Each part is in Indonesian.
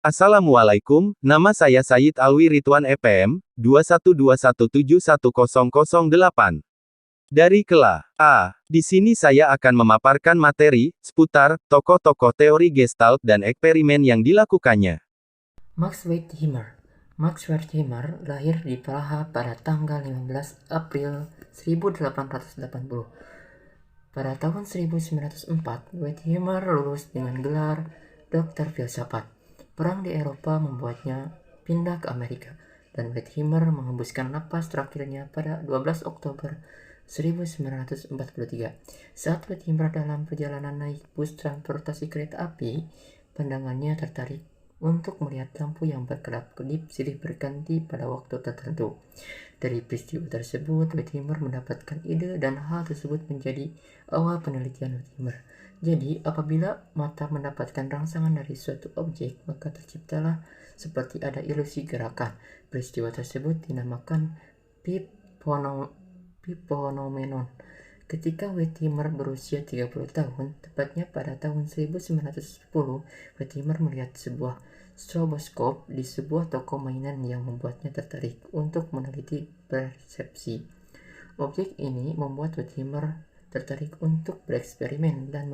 Assalamualaikum, nama saya Sayyid Alwi Ridwan EPM, 212171008. Dari Kela A. Di sini saya akan memaparkan materi seputar tokoh-tokoh teori Gestalt dan eksperimen yang dilakukannya. Max Wertheimer. Max Wertheimer lahir di Praha pada tanggal 15 April 1880. Pada tahun 1904, Wertheimer lulus dengan gelar Doktor Filsafat. Perang di Eropa membuatnya pindah ke Amerika, dan Wertheimer menghembuskan napas terakhirnya pada 12 Oktober 1943. Saat Wertheimer dalam perjalanan naik bus transportasi kereta api, pandangannya tertarik untuk melihat lampu yang berkedap-kedip silih berganti pada waktu tertentu. Dari peristiwa tersebut, Wertheimer mendapatkan ide dan hal tersebut menjadi awal penelitian Wertheimer. Jadi, apabila mata mendapatkan rangsangan dari suatu objek, maka terciptalah seperti ada ilusi gerakan. Peristiwa tersebut dinamakan Piponomenon. Ketika Wertheimer berusia 30 tahun, tepatnya pada tahun 1910, Wertheimer melihat sebuah stroboskop di sebuah toko mainan yang membuatnya tertarik untuk meneliti persepsi. Objek ini membuat Wertheimer tertarik untuk bereksperimen dan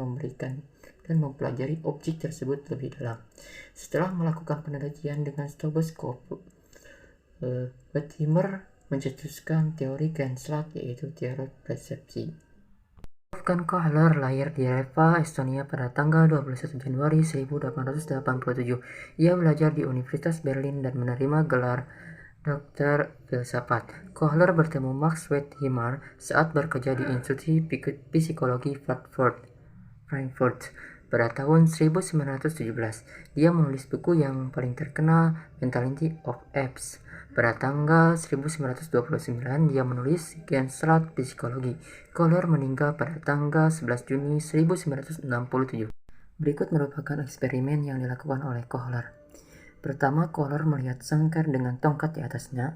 mempelajari objek tersebut lebih dalam. Setelah melakukan penelitian dengan stroboskop, Wertheimer mencetuskan teori Gestalt, yaitu teori persepsi. Wolfgang Kohler lahir di Reva, Estonia pada tanggal 21 Januari 1887. Ia belajar di Universitas Berlin dan menerima gelar Doktor Filsafat. Kohler bertemu Max Wertheimer saat bekerja di Institusi Psikologi Frankfurt pada tahun 1917. Dia menulis buku yang paling terkenal, Mentality of Apes. Pada tanggal 1929, dia menulis Gestalt Psikologi. Kohler meninggal pada tanggal 11 Juni 1967. Berikut merupakan eksperimen yang dilakukan oleh Kohler. Pertama, Kohler melihat sangkar dengan tongkat di atasnya.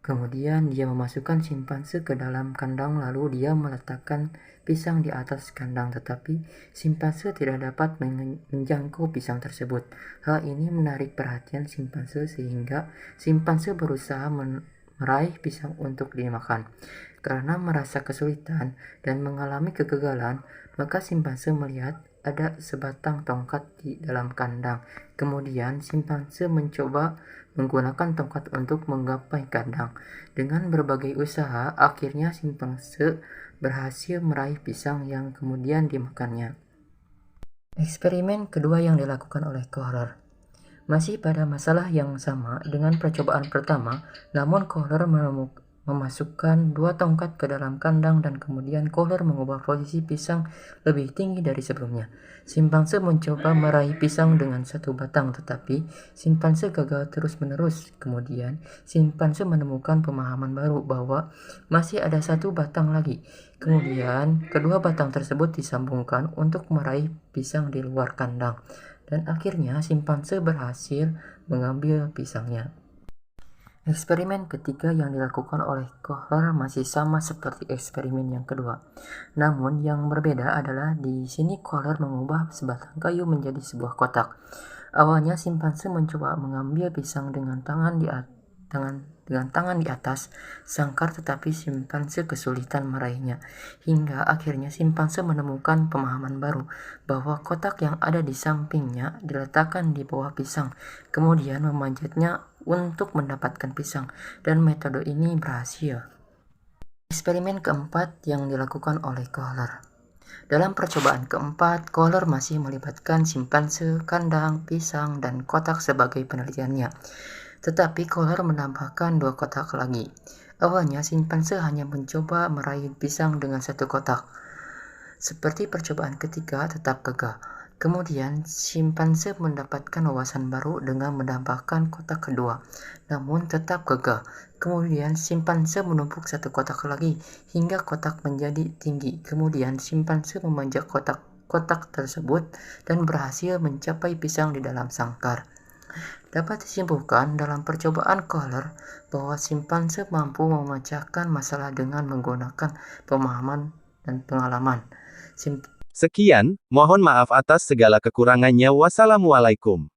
Kemudian dia memasukkan simpanse ke dalam kandang, lalu dia meletakkan pisang di atas kandang, tetapi simpanse tidak dapat menjangkau pisang tersebut. Hal ini menarik perhatian simpanse sehingga simpanse berusaha meraih pisang untuk dimakan. Karena merasa kesulitan dan mengalami kegagalan, maka simpanse melihat ada sebatang tongkat di dalam kandang. Kemudian simpanse mencoba menggunakan tongkat untuk menggapai kandang. Dengan berbagai usaha, akhirnya simpanse berhasil meraih pisang yang kemudian dimakannya. Eksperimen kedua yang dilakukan oleh Kohler masih pada masalah yang sama dengan percobaan pertama, namun Kohler memasukkan dua tongkat ke dalam kandang dan kemudian Kohler mengubah posisi pisang lebih tinggi dari sebelumnya. Simpanse mencoba meraih pisang dengan satu batang, tetapi simpanse gagal terus-menerus. Kemudian simpanse menemukan pemahaman baru bahwa masih ada satu batang lagi. Kemudian kedua batang tersebut disambungkan untuk meraih pisang di luar kandang, dan akhirnya simpanse berhasil mengambil pisangnya. Eksperimen ketiga yang dilakukan oleh Kohler masih sama seperti eksperimen yang kedua. Namun yang berbeda adalah di sini Kohler mengubah sebatang kayu menjadi sebuah kotak. Awalnya simpanse mencoba mengambil pisang dengan tangan di atas sangkar, tetapi simpanse kesulitan meraihnya. Hingga akhirnya simpanse menemukan pemahaman baru bahwa kotak yang ada di sampingnya diletakkan di bawah pisang, kemudian memanjatnya untuk mendapatkan pisang, dan metode ini berhasil. Eksperimen keempat yang dilakukan oleh Kohler. Dalam percobaan keempat, Kohler masih melibatkan simpanse, kandang, pisang, dan kotak sebagai penelitiannya. Tetapi Kohler menambahkan dua kotak lagi. Awalnya simpanse hanya mencoba meraih pisang dengan satu kotak. Seperti percobaan ketiga, tetap gagal. Kemudian simpanse mendapatkan wawasan baru dengan menambahkan kotak kedua, namun tetap gagal. Kemudian simpanse menumpuk satu kotak lagi hingga kotak menjadi tinggi. Kemudian simpanse memanjat kotak tersebut dan berhasil mencapai pisang di dalam sangkar. Dapat disimpulkan dalam percobaan Kohler bahwa simpanse mampu memecahkan masalah dengan menggunakan pemahaman dan pengalaman. Sekian, mohon maaf atas segala kekurangannya. Wassalamualaikum.